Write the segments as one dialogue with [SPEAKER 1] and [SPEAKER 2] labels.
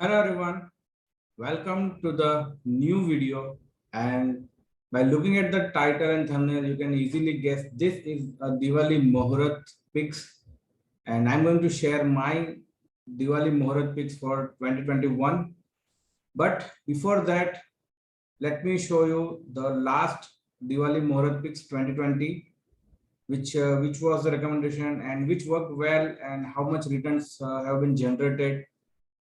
[SPEAKER 1] Hello everyone, welcome to the new video. And by looking at the title and thumbnail, you can easily guess this is a Diwali Muhurat picks, and I'm going to share my Diwali Muhurat picks for 2021. But before that, let me show you the last Diwali Muhurat picks 2020, which was the recommendation and which worked well and how much returns have been generated,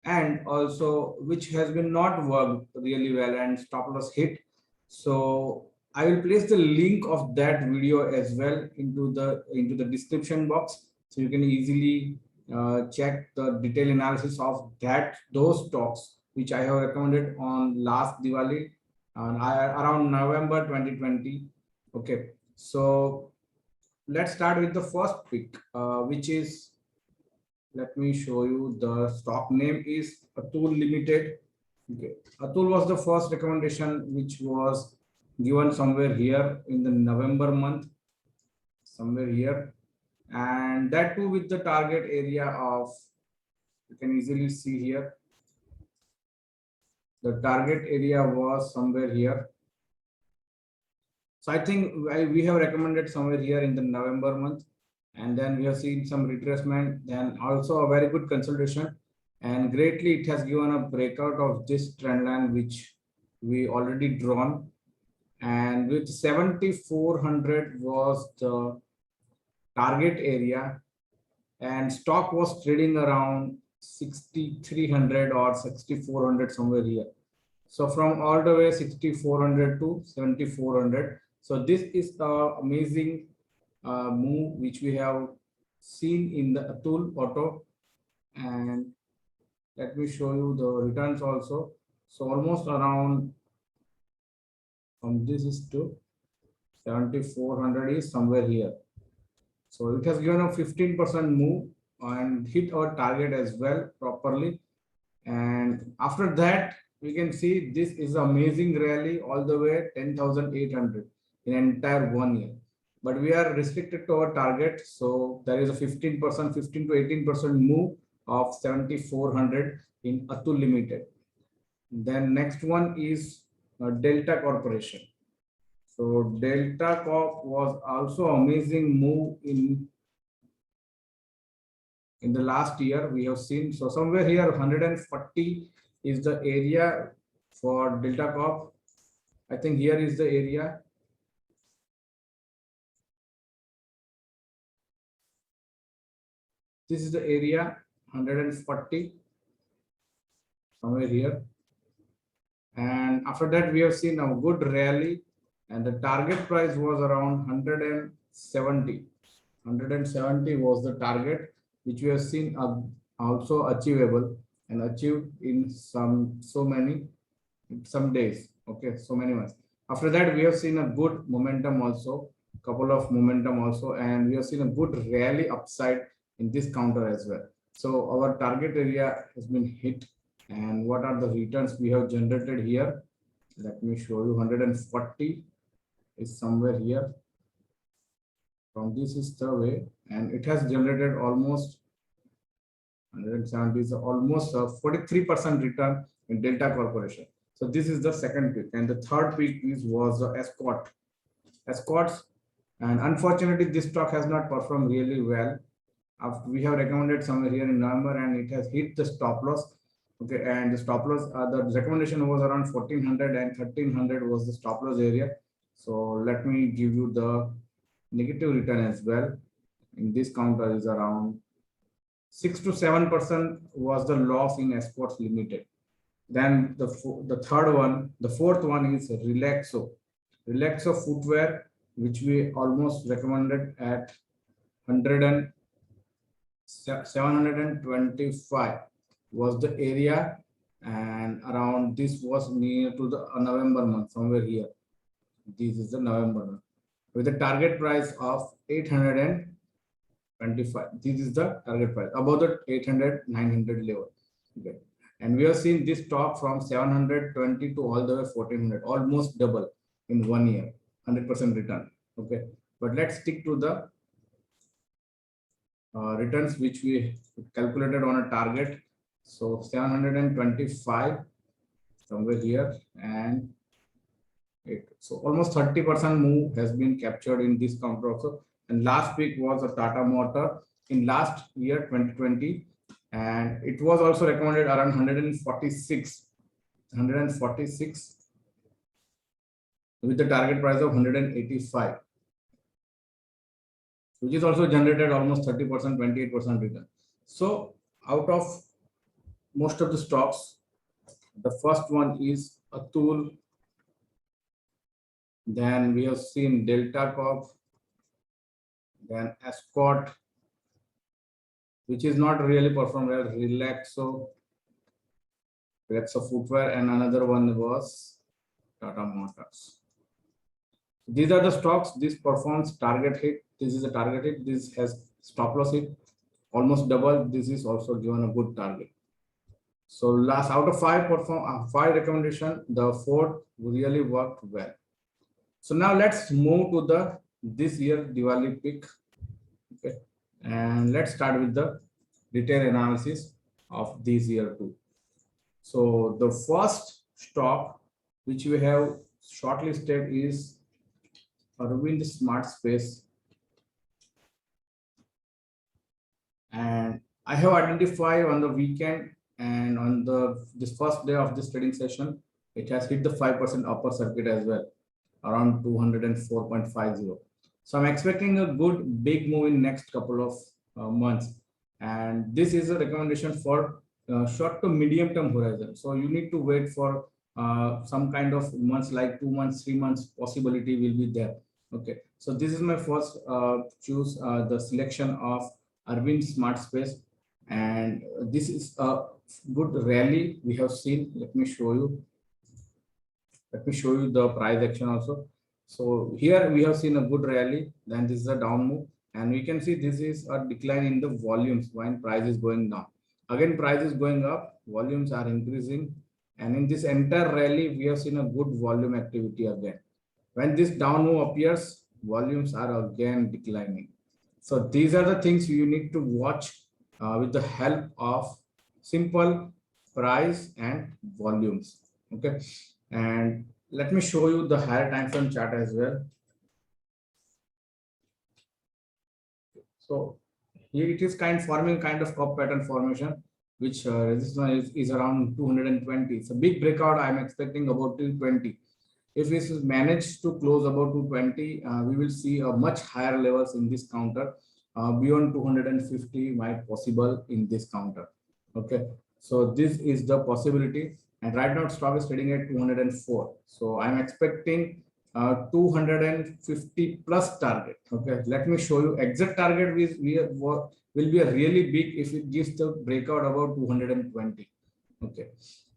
[SPEAKER 1] and also which has been not worked really well and stop loss hit. So I will place the link of that video as well into the description box, so you can easily check the detailed analysis of those stocks which I have recommended on last Diwali around November 2020. Okay, so let's start with the first pick, which is, let me show you, the stock name is Atul Limited. Okay. Atul was the first recommendation which was given somewhere here in the November month, somewhere here, and that too with the target area of, you can easily see here, the target area was somewhere here. So I think we have recommended somewhere here in the November month, and then we have seen some retracement, then also a very good consolidation, and greatly it has given a breakout of this trend line which we already drawn, and with 7400 was the target area, and stock was trading around 6300 or 6400 somewhere here. So from all the way 6400 to 7400. So this is the amazing move which we have seen in the Atul Auto, and let me show you the returns also. So almost around, from this is to 7400 is somewhere here. So it has given a 15% move and hit our target as well properly. And after that, we can see this is amazing rally all the way 10,800 in entire 1 year. But we are restricted to our target. So there is a 15%, 15 to 18% move of 7,400 in Atul Limited. Then next one is Delta Corporation. So Delta Corp was also amazing move in the last year we have seen. So somewhere here 140 is the area for Delta Corp. I think here is the area. This is the area 140 somewhere here. And after that we have seen a good rally, and the target price was around 170. 170 was the target which we have seen also achievable and achieved in some days. Okay, so many months. After that we have seen a good momentum also, couple of momentum also, and we have seen a good rally upside in this counter as well. So our target area has been hit, and what are the returns we have generated here? Let me show you. 140 is somewhere here. From this is the way, and it has generated almost 170 is almost a 43% return in Delta Corporation. So this is the second pick, and the third pick was the Escorts, and unfortunately this stock has not performed really well. We have recommended somewhere here in November, and it has hit the stop loss. Okay, and the stop loss, the recommendation was around 1400 and 1300 was the stop loss area. So let me give you the negative return as well. In this counter is around 6 to 7% was the loss in Escorts Limited. Then the fourth one is Relaxo Footwear, which we almost recommended at 725 was the area, and around this was near to the November month, somewhere here. This is the November month with a target price of 825. This is the target price above the 800 900 level. Okay, and we have seen this stock from 720 to all the way 1400, almost double in 1 year, 100% return. Okay, but let's stick to the returns which we calculated on a target. So 725 somewhere here, and so almost 30% move has been captured in this counter also. And last week was a Tata Motor in last year 2020, and it was also recommended around 146 with the target price of 185, which is also generated almost 30%, 28% return. So out of most of the stocks, the first one is Atul. Then we have seen Delta Corp, then Escort, which is not really performed well, Relaxo Footwear, and another one was Tata Motors. These are the stocks. This performs target hit. This is a target hit. This has stop loss hit, almost double. This is also given a good target. So last out of five recommendation, the fourth really worked well. So now let's move to the this year Diwali pick. Okay, and let's start with the detailed analysis of this year too. So the first stock which we have shortlisted is Arvind Smart Space, and I have identified on the weekend and on this first day of this trading session, it has hit the 5% upper circuit as well, around 204.50. So I'm expecting a good big move in next couple of months, and this is a recommendation for short to medium term horizon. So you need to wait for some kind of months, like 2 months, 3 months possibility will be there. Okay, so this is my first choose the selection of Arvind Smart Space, and this is a good rally we have seen. Let me show you the price action also. So here we have seen a good rally, then this is a down move, and we can see this is a decline in the volumes when price is going down. Again, price is going up, volumes are increasing, and in this entire rally we have seen a good volume activity again. When this down move appears, volumes are again declining. So these are the things you need to watch with the help of simple price and volumes. Okay, and let me show you the higher time frame chart as well. So here it is forming kind of cup pattern formation, which resistance is around 220. It's a big breakout. I'm expecting about 220. If this is managed to close about 220, we will see a much higher levels in this counter. Beyond 250 might possible in this counter. Okay, so this is the possibility, and right now stock is trading at 204. So I'm expecting 250 plus target. Okay, let me show you exact target will be a really big if it gives the breakout about 220. Okay,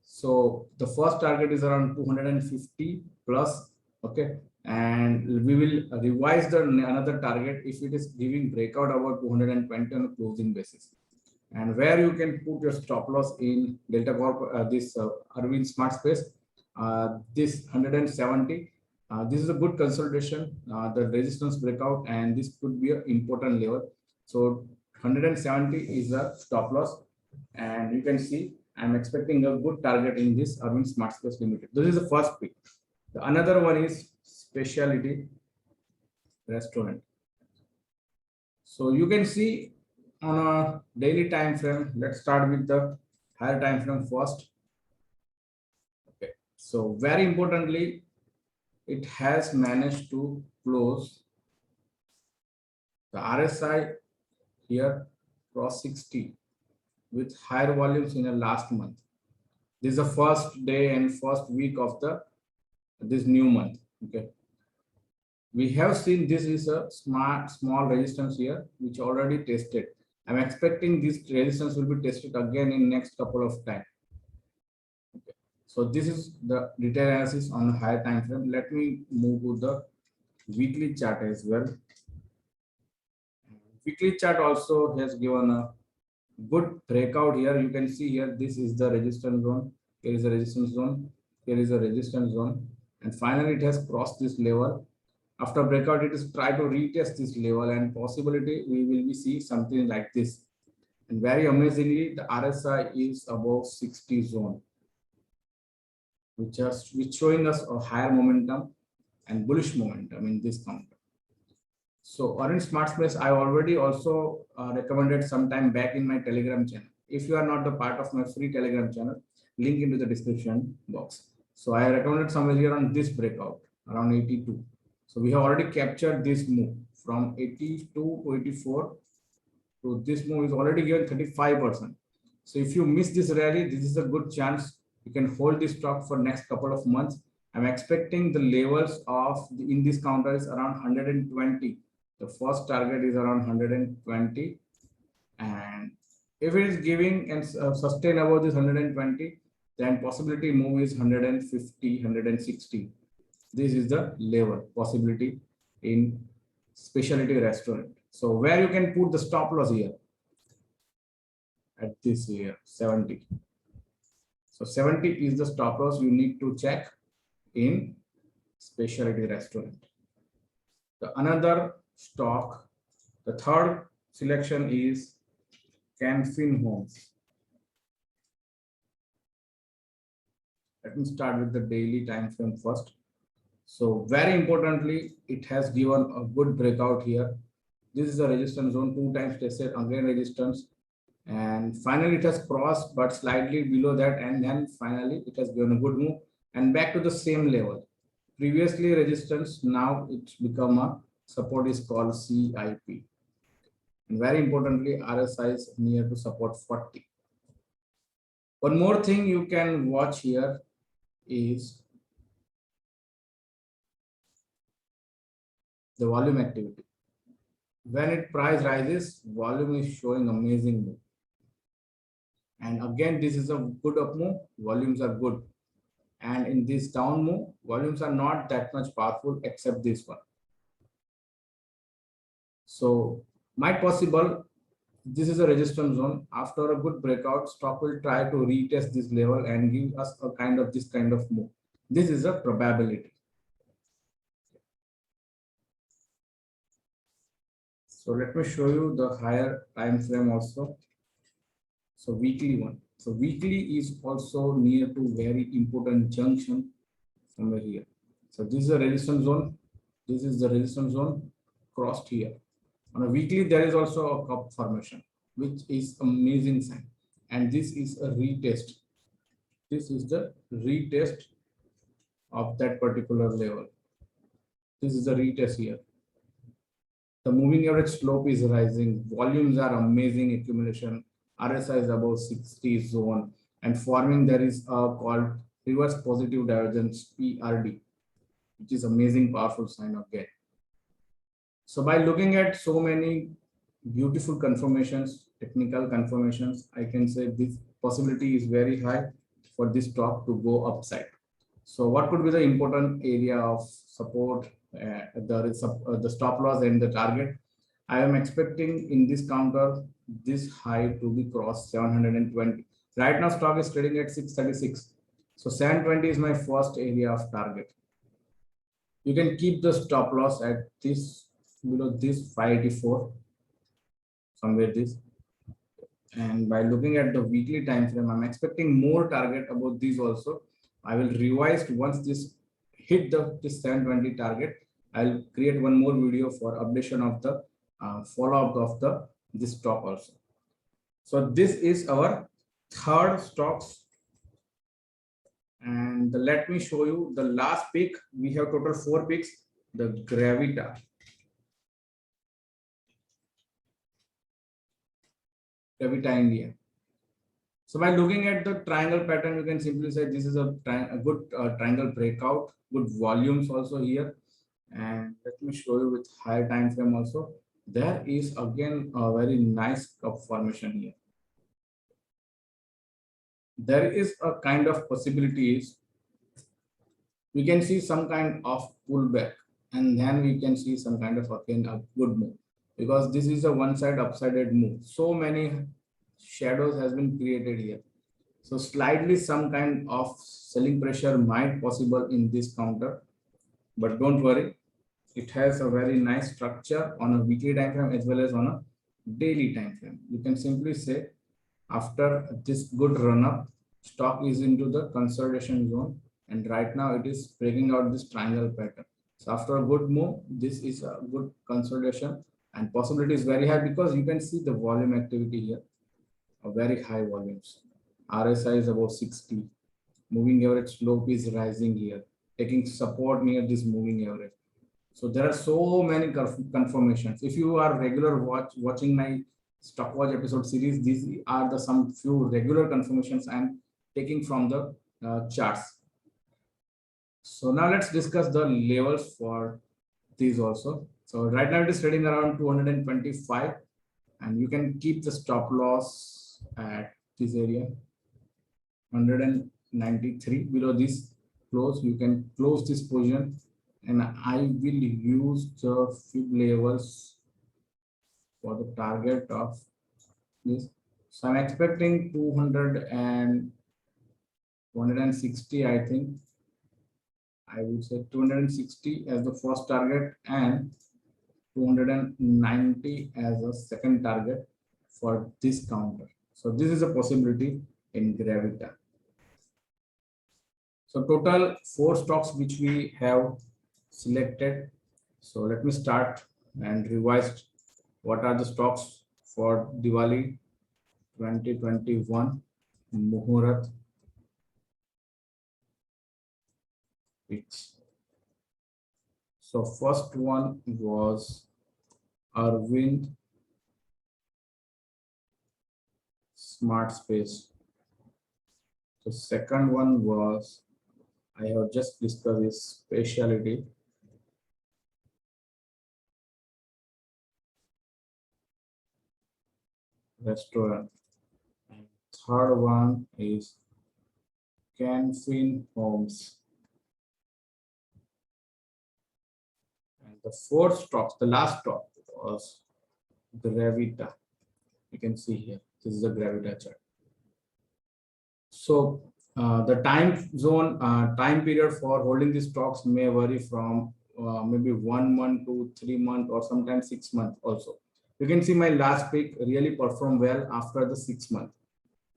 [SPEAKER 1] so the first target is around 250 plus. Okay, and we will revise the another target if it is giving breakout about 220 on a closing basis, and where you can put your stop loss in Delta Corp, this Arvind Smart Space, this 170. This is a good consolidation, the resistance breakout, and this could be an important level. So 170 is a stop loss, and you can see I'm expecting a good target in this Arvind Smart Space Limited. This is the first pick. The another one is Specialty Restaurant. So you can see on a daily time frame. Let's start with the higher time frame first. Okay. So very importantly, it has managed to close the RSI here cross 60 with higher volumes in the last month. This is the first day and first week of this new month. Okay, we have seen this is a small resistance here which already tested. I'm expecting this resistance will be tested again in next couple of time. Okay, so this is the detailed analysis on a higher time frame. Let me move to the weekly chart as well. Weekly chart also has given a good breakout here. You can see here, this is the resistance zone. Here is a resistance zone. Here is a resistance zone. And finally, it has crossed this level. After breakout, it is try to retest this level, and possibility we will be see something like this. And very amazingly, the RSI is above 60 zone, which showing us a higher momentum and bullish momentum in this counter. So Orange Smart Space, I already also recommended some time back in my Telegram channel. If you are not the part of my free Telegram channel, link into the description box. So I recommended somewhere here on this breakout around 82. So we have already captured this move from 82 to 84. So this move is already given 35%. So if you miss this rally, this is a good chance you can hold this stock for next couple of months. I'm expecting the levels of in this counter is around 120. The first target is around 120, and if it is giving and sustain above this 120, then possibility move is 150, 160. This is the level possibility in specialty restaurant. So where you can put the stop loss here at this here 70. So 70 is the stop loss you need to check in specialty restaurant. The another stock, the third selection is Canfin Homes. Let me start with the daily time frame first. So very importantly, it has given a good breakout here. This is a resistance zone, 2 times tested, again resistance, and finally it has crossed but slightly below that, and then finally it has given a good move and back to the same level. Previously resistance, now it's become a support, is called CIP. And very importantly, RSI is near to support 40. One more thing you can watch here is the volume activity. When it price rises, volume is showing amazing move. And again, this is a good up move, volumes are good. And in this down move, volumes are not that much powerful except this one. So might possible, this is a resistance zone. After a good breakout, stock will try to retest this level and give us a kind of this kind of move. This is a probability. So let me show you the higher time frame also. So weekly one. So weekly is also near to very important junction somewhere here. So this is a resistance zone. This is the resistance zone crossed here. On a weekly, there is also a cup formation, which is amazing sign. And this is a retest. This is the retest of that particular level. This is the retest here. The moving average slope is rising. Volumes are amazing accumulation. RSI is above 60 zone, and forming there is a called reverse positive divergence, PRD, which is amazing powerful sign of get. So by looking at so many beautiful confirmations, technical confirmations, I can say this possibility is very high for this stock to go upside. So what could be the important area of support, the stop loss and the target? I am expecting in this counter, this high to be crossed 720. Right now stock is trading at 636. So 720 is my first area of target. You can keep the stop loss at this, below this 584, somewhere this. And by looking at the weekly time frame, I'm expecting more target about this also. I will revise once this hit this 720 target. I'll create one more video for updation of the follow-up of this stock also. So this is our third stocks. And let me show you the last pick. We have total 4 picks. The Gravita. Gravita India. So by looking at the triangle pattern, you can simply say this is a good triangle breakout, good volumes also here. And let me show you with higher time frame also. There is again a very nice cup formation here. There is a kind of possibilities. We can see some kind of pullback, and then we can see some kind of again a good move, because this is a one side upsided move. So many shadows has been created here. So slightly some kind of selling pressure might possible in this counter, but don't worry. It has a very nice structure on a weekly time frame as well as on a daily time frame. You can simply say after this good run up, stock is into the consolidation zone, and right now it is breaking out this triangle pattern. So after a good move, this is a good consolidation, and possibility is very high because you can see the volume activity here, a very high volumes. RSI is about 60. Moving average slope is rising here, taking support near this moving average. So there are so many confirmations. If you are regular watching my stock watch episode series, these are the some few regular confirmations I'm taking from the charts. So now let's discuss the levels for these also. So right now it is trading around 225, and you can keep the stop loss at this area 193. Below this close, you can close this position, and I will use the fib levels for the target of this. So I'm expecting 200 and 160. I think I would say 260 as the first target and 290 as a second target for this counter. So this is a possibility in Gravita. So total 4 stocks which we have selected. So let me start and revise what are the stocks for Diwali 2021 Muhurat. So first one was Arvind Smart Space. The second one was, I have just discussed this specialty. Restaurant. And third one is Canfin Homes. And the fourth stock, the last stock was Gravita. You can see here, this is the Gravita chart. So the time zone, time period for holding these stocks may vary from maybe 1 month to 3 months or sometimes 6 months also. You can see my last pick really performed well after the 6 months.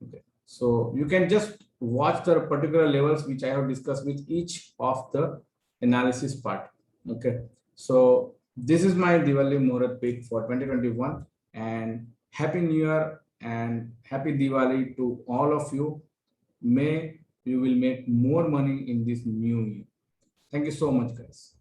[SPEAKER 1] Okay, so you can just watch the particular levels which I have discussed with each of the analysis part. Okay, so this is my Diwali Muhurat pick for 2021, and Happy New Year and Happy Diwali to all of you. May you will make more money in this new year. Thank you so much, guys.